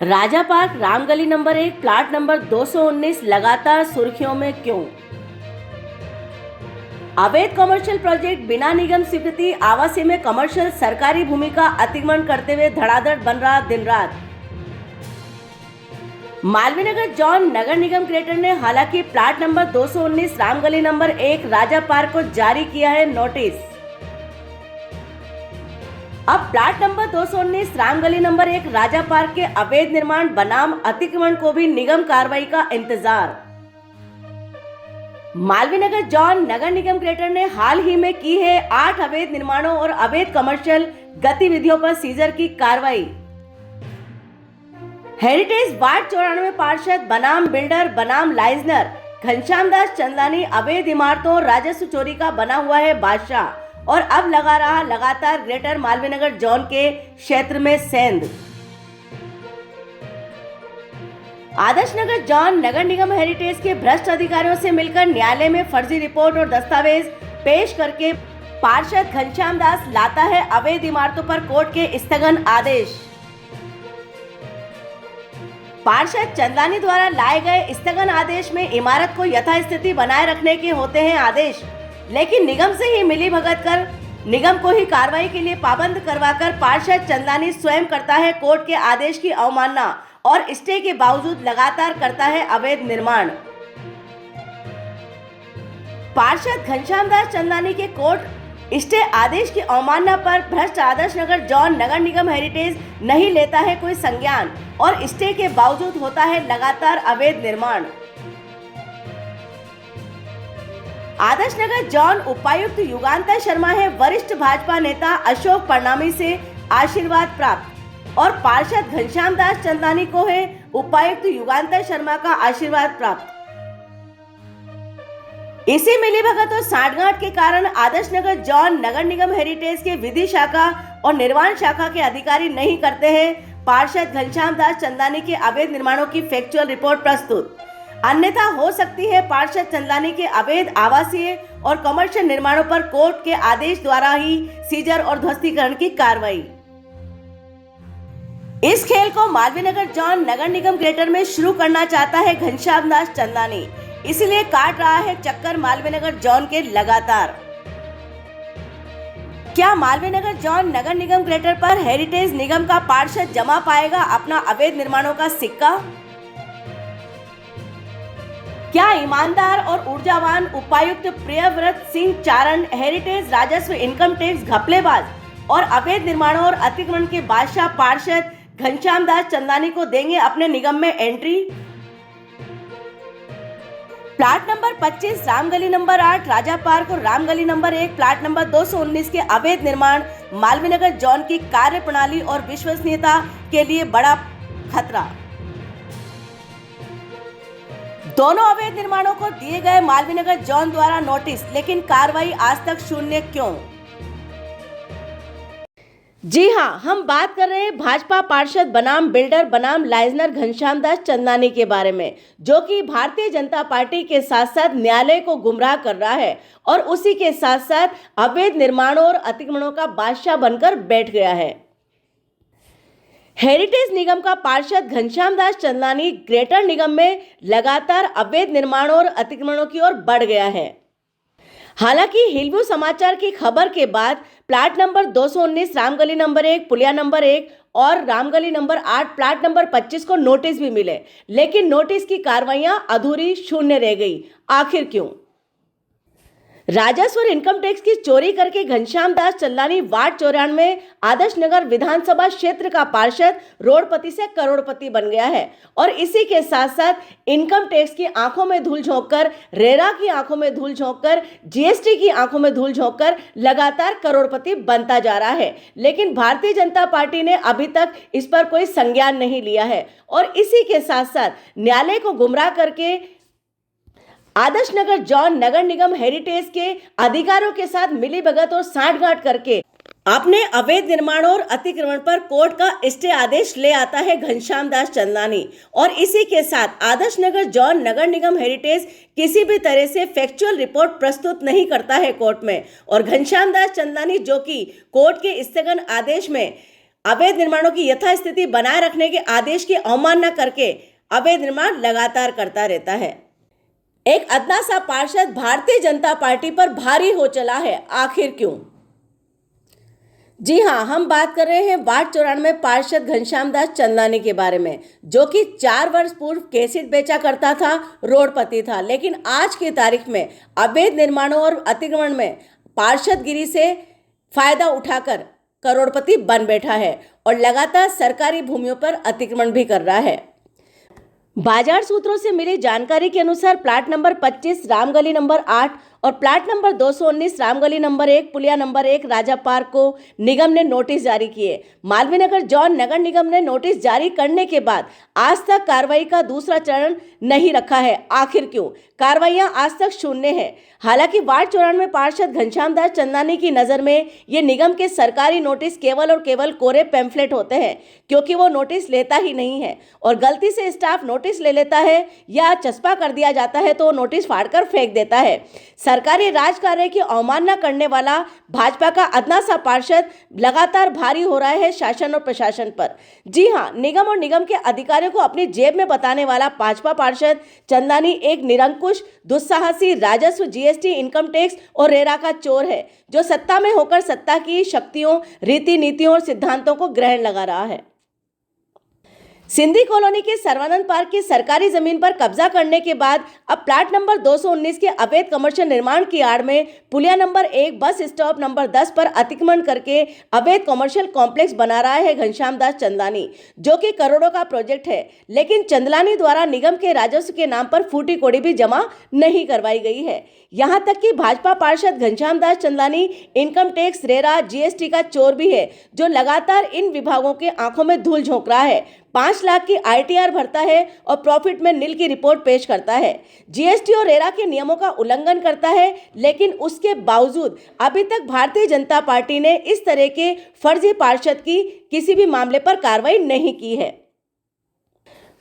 राजा park Ramgali number 1 plot number 219 लगातार सुर्खियों में क्यों? अवैध कमर्शियल प्रोजेक्ट बिना निगम स्वीकृति आवासीय में कमर्शियल सरकारी भूमि का अतिक्रमण करते हुए धड़ाधड़ बन रहा दिन रात। मालवीय नगर जॉन नगर निगम ग्रेटर ने हालांकि प्लाट नंबर 219 रामगली नंबर 1 राजा पार्क को जारी किया है नोटिस। अब प्लाट नंबर 219 रामगली नंबर 1 राजा पार्क के अवैध निर्माण बनाम अतिक्रमण को भी निगम कार्रवाई का इंतजार। मालवीय नगर जॉन नगर निगम ग्रेटर ने हाल ही में की है 8 अवैध निर्माणों और अवैध कमर्शियल गतिविधियों पर सीजर की कार्रवाई। हेरिटेज वार्ड 94 पार्षद बनाम बिल्डर बनाम लाइजनर घनश्याम दास चंदानी अवैध इमारतों राजस्व चोरी का बना हुआ है बादशाह और अब लगा रहा लगातार ग्रेटर मालवीय नगर जोन के क्षेत्र में सेंध। आदर्श नगर जॉन नगर निगम हेरिटेज के भ्रष्ट अधिकारियों से मिलकर न्यायालय में फर्जी रिपोर्ट और दस्तावेज पेश करके पार्षद घनश्याम दास लाता है अवैध इमारतों पर कोर्ट के स्थगन आदेश। पार्षद चंदानी द्वारा लाए गए स्थगन आदेश में इमारत को यथास्थिति बनाए रखने के होते हैं आदेश, लेकिन निगम से ही मिली भगत कर निगम को ही कार्रवाई के लिए पाबंद करवाकर पार्षद चंदानी स्वयं करता है कोर्ट के आदेश की अवमानना और स्टे के बावजूद लगातार करता है अवैध निर्माण। पार्षद घनश्याम दास चंदानी के कोर्ट स्टे आदेश की अवमानना पर भ्रष्ट आदर्श नगर जॉन नगर निगम हेरिटेज नहीं लेता है कोई संज्ञान और स्टे के बावजूद होता है लगातार अवैध निर्माण। आदर्श नगर जॉन उपायुक्त युगांतर शर्मा है वरिष्ठ भाजपा नेता अशोक परनामी से आशीर्वाद प्राप्त और पार्षद घनश्याम दास चंदानी को है उपायुक्त युगांतर शर्मा का आशीर्वाद प्राप्त। इसी मिलीभगत और सांठगांठ के कारण आदर्श नगर जॉन नगर निगम हेरिटेज के विधि शाखा और निर्माण शाखा के अधिकारी नहीं करते हैं पार्षद घनश्याम दास चंदानी के अवैध निर्माणों की फैक्चुअल रिपोर्ट प्रस्तुत, अन्यथा हो सकती है पार्षद चंदानी के अवैध आवासीय और कमर्शियल निर्माणों पर कोर्ट के आदेश द्वारा ही सीजर और ध्वस्तीकरण की कार्रवाई। इस खेल को मालवीय नगर जॉन नगर निगम ग्रेटर में शुरू करना चाहता है घनश्याम दास चंदानी, इसलिए काट रहा है चक्कर मालवीय नगर जॉन के लगातार। क्या मालवीय नगर जॉन नगर निगम ग्रेटर पर हेरिटेज निगम का पार्षद जमा पाएगा अपना अवैध निर्माणों का सिक्का? क्या ईमानदार और ऊर्जावान उपायुक्त प्रियव्रत सिंह चारण हेरिटेज राजस्व इनकम टैक्स घपलेबाज और अवैध निर्माणों और अतिक्रमण के बादशाह पार्षद घनश्याम दास चंदानी को देंगे अपने निगम में entry? Plot number 25 Ramgali number 8 राजा पार्क और रामगली नंबर 1 प्लाट नंबर 219 के अवैध निर्माण मालवीय नगर जॉन की कार्य प्रणाली और विश्वसनीयता के लिए बड़ा खतरा। दोनों अवैध निर्माणों को दिए गए मालवीय नगर जॉन द्वारा नोटिस, लेकिन कार्रवाई आज तक शून्य क्यों? जी हां, हम बात कर रहे हैं भाजपा पार्षद बनाम बिल्डर बनाम लाइजनर घनश्याम दास चंदानी के बारे में, जो कि भारतीय जनता पार्टी के साथ साथ न्यायालय को गुमराह कर रहा है और उसी के साथ साथ अवैध निर्माणों और अतिक्रमणों का बादशाह बनकर बैठ गया है। हेरिटेज निगम का पार्षद घनश्याम दास चंदानी ग्रेटर निगम में लगातार अवैध निर्माणों और अतिक्रमणों की ओर बढ़ गया है। हालांकि हिलव्यू समाचार की खबर के बाद प्लाट नंबर 219 रामगली नंबर 1 पुलिया नंबर 1 और रामगली नंबर 8 प्लाट नंबर 25 को नोटिस भी मिले, लेकिन नोटिस की कार्रवाइयां अधूरी शून्य रह गई। आखिर क्यों? राजस्व और इनकम टैक्स की चोरी करके घनश्याम दास चंदानी वार्ड 94 आदर्श नगर विधानसभा क्षेत्र का पार्षद रोडपति से करोड़पति बन गया है और इसी के साथ साथ इनकम टैक्स की आंखों में धूल झोंककर, रेरा की आंखों में धूल झोंककर, जीएसटी की आंखों में धूल झोंककर लगातार करोड़पति बनता जा रहा है। लेकिन भारतीय जनता पार्टी ने अभी तक इस पर कोई संज्ञान नहीं लिया है और इसी के साथ साथ न्यायालय को गुमराह करके आदर्श नगर जॉन नगर निगम हेरिटेज के अधिकारियों के साथ मिलीभगत और सांठगांठ करके अपने अवैध निर्माणों और अतिक्रमण पर कोर्ट का स्टे आदेश ले आता है घनश्याम दास चंदानी और इसी के साथ आदर्श नगर जॉन नगर निगम हेरिटेज किसी भी तरह से फैक्चुअल रिपोर्ट प्रस्तुत नहीं करता है कोर्ट में और घनश्याम दास चंदानी जो कि कोर्ट के स्थगन आदेश में अवैध निर्माणों की यथास्थिति बनाए रखने के आदेश की अवमानना करके अवैध निर्माण लगातार करता रहता है। एक अदना सा पार्षद भारतीय जनता पार्टी पर भारी हो चला है, आखिर क्यों? जी हाँ, हम बात कर रहे हैं वार्ड 94 पार्षद घनश्याम दास चंदलानी के बारे में, जो कि 4 वर्ष पूर्व केसिट बेचा करता था, रोडपति था, लेकिन आज की तारीख में अवैध निर्माणों और अतिक्रमण में पार्षदगिरी से फायदा उठाकर करोड़पति बन बैठा है और लगातार सरकारी भूमियों पर अतिक्रमण भी कर रहा है। बाजार सूत्रों से मिली जानकारी के अनुसार प्लाट नंबर 25 रामगली नंबर 8 और प्लाट नंबर 219 रामगली नंबर 1 पुलिया नंबर 1 राजा पार्क को निगम ने नोटिस जारी किए। मालवीय नगर जॉन नगर निगम ने नोटिस जारी करने के बाद आज तक कार्रवाई का दूसरा चरण नहीं रखा है, आखिर क्यों? कार्रवाइयां आज तक शून्य है। हालांकि वार्ड 94 पार्षद घनश्याम दास चंदलानी की नज़र में ये निगम के सरकारी नोटिस केवल और केवल कोरे पैम्फलेट होते हैं, क्योंकि वो नोटिस लेता ही नहीं है और गलती से स्टाफ नोटिस ले लेता है या चस्पा कर दिया जाता है तो वो नोटिस फाड़कर फेंक देता है। सरकारी राज कार्य की अवमानना करने वाला भाजपा का अदना सा पार्षद लगातार भारी हो रहा है शासन और प्रशासन पर। जी हाँ, निगम और निगम के अधिकारियों को अपनी जेब में बताने वाला भाजपा पार्षद चंदलानी एक निरंकुश, दुस्साहसी, राजस्व, जीएसटी, इनकम टैक्स और रेरा का चोर है, जो सत्ता में होकर सत्ता की शक्तियों, रीति नीतियों और सिद्धांतों को ग्रहण लगा रहा है। सिंधी कॉलोनी के सर्वानंद पार्क की सरकारी जमीन पर कब्जा करने के बाद अब प्लाट नंबर 219 के अवैध कमर्शियल निर्माण की आड़ में पुलिया नंबर 1 बस स्टॉप नंबर 10 पर अतिक्रमण करके अवैध कमर्शियल कॉम्प्लेक्स बना रहा है घनश्याम दास चंदलानी, जो कि करोड़ों का प्रोजेक्ट है, लेकिन चंदलानी द्वारा निगम के राजस्व के नाम पर फूटी कोड़ी भी जमा नहीं करवाई गई है। यहाँ तक कि भाजपा पार्षद Ghanshyam Das Chandlani income tax, RERA, GST का चोर भी है, जो लगातार इन विभागों के आंखों में धूल झोंक रहा है। 5 लाख की आईटीआर भरता है और प्रॉफिट में नील की रिपोर्ट पेश करता है। जीएसटी और रेरा के नियमों का उल्लंघन करता है, लेकिन उसके बावजूद अभी तक भारतीय जनता पार्टी ने इस तरह के फर्जी पार्षद की किसी भी मामले पर कार्रवाई नहीं की है।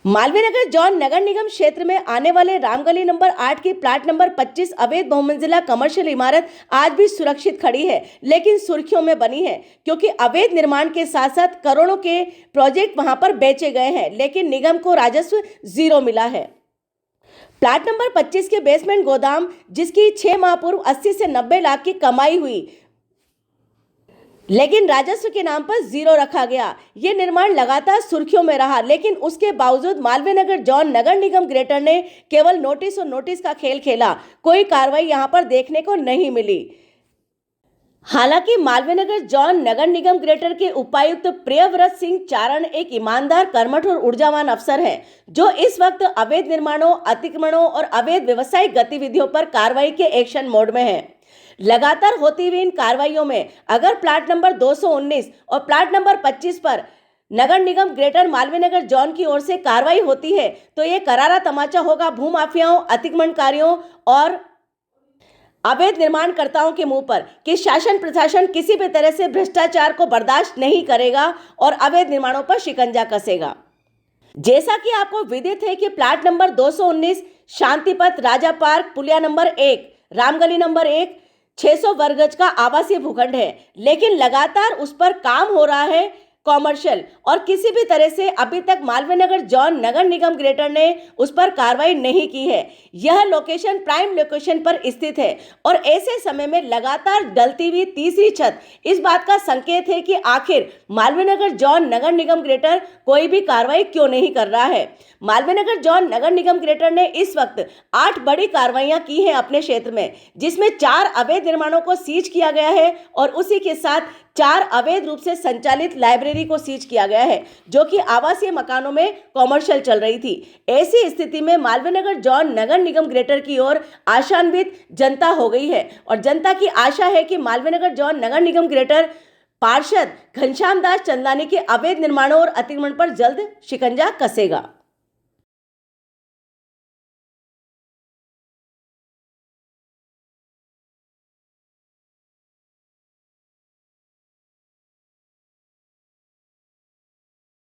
मालवीय नगर जॉन नगर निगम क्षेत्र में आने वाले रामगली नंबर 8 की प्लाट नंबर 25 अवैध बहुमंजिला कमर्शियल इमारत आज भी सुरक्षित खड़ी है, लेकिन सुर्खियों में बनी है, क्योंकि अवैध निर्माण के साथ साथ करोड़ों के प्रोजेक्ट वहां पर बेचे गए हैं, लेकिन निगम को राजस्व 0 मिला है। प्लाट नंबर 25 के बेसमेंट गोदाम, जिसकी 6 माह पूर्व 80 से 90 लाख की कमाई हुई, लेकिन राजस्व के नाम पर 0 रखा गया। ये निर्माण लगातार सुर्खियों में रहा, लेकिन उसके बावजूद मालवीय नगर जॉन नगर निगम ग्रेटर ने केवल नोटिस और नोटिस का खेल खेला, कोई कार्रवाई यहां पर देखने को नहीं मिली। हालांकि मालवीय नगर जॉन नगर निगम ग्रेटर के उपायुक्त प्रियव्रत सिंह चारण एक ईमानदार, कर्मठ और ऊर्जावान अफसर हैं, जो इस वक्त अवैध निर्माणों, अतिक्रमणों और अवैध व्यावसायिक गतिविधियों पर कार्रवाई के एक्शन मोड में हैं। लगातार होती हुई इन कार्रवाइयों में अगर प्लाट नंबर 219 और प्लाट नंबर 25 पर नगर निगम ग्रेटर मालवीय नगर जॉन की ओर से कार्रवाई होती है तो ये करारा तमाचा होगा भूमाफियाओं, अतिक्रमणकारियों और अवैध निर्माणकर्ताओं के मुंह पर कि शासन प्रशासन किसी भी तरह से भ्रष्टाचार को बर्दाश्त नहीं करेगा और अवैध निर्माणों पर शिकंजा कसेगा। जैसा कि आपको विदित है कि प्लाट नंबर 219 शांतिपथ, राजा पार्क, पुलिया नंबर 1, रामगली नंबर 1 600 वर्ग गज का आवासीय भूखंड है, लेकिन लगातार उस पर काम हो रहा है कॉमर्शियल, और किसी भी तरह से अभी तक मालवीय नगर जॉन नगर निगम ग्रेटर ने उस पर कार्रवाई नहीं की है। यह लोकेशन प्राइम लोकेशन पर स्थित है और ऐसे समय में लगातार डलती हुई तीसरी छत इस बात का संकेत है कि आखिर मालवीय नगर जॉन नगर निगम ग्रेटर कोई भी कार्रवाई क्यों नहीं कर रहा है। मालवीय नगर जॉन नगर निगम ग्रेटर ने इस वक्त 8 बड़ी कार्रवाइयां की हैं अपने क्षेत्र में, जिसमें 4 अवैध निर्माणों को सीज किया गया है और उसी के साथ 4 अवैध रूप से संचालित लाइब्रेरी को सीज किया गया है, जो कि आवासीय मकानों में कॉमर्शियल चल रही थी। ऐसी स्थिति में मालवीय नगर जॉन नगर निगम ग्रेटर की ओर आशान्वित जनता हो गई है और जनता की आशा है कि मालवीय नगर जॉन नगर निगम ग्रेटर पार्षद घनश्याम दास चंदलानी के अवैध निर्माणों और अतिक्रमण पर जल्द शिकंजा कसेगा।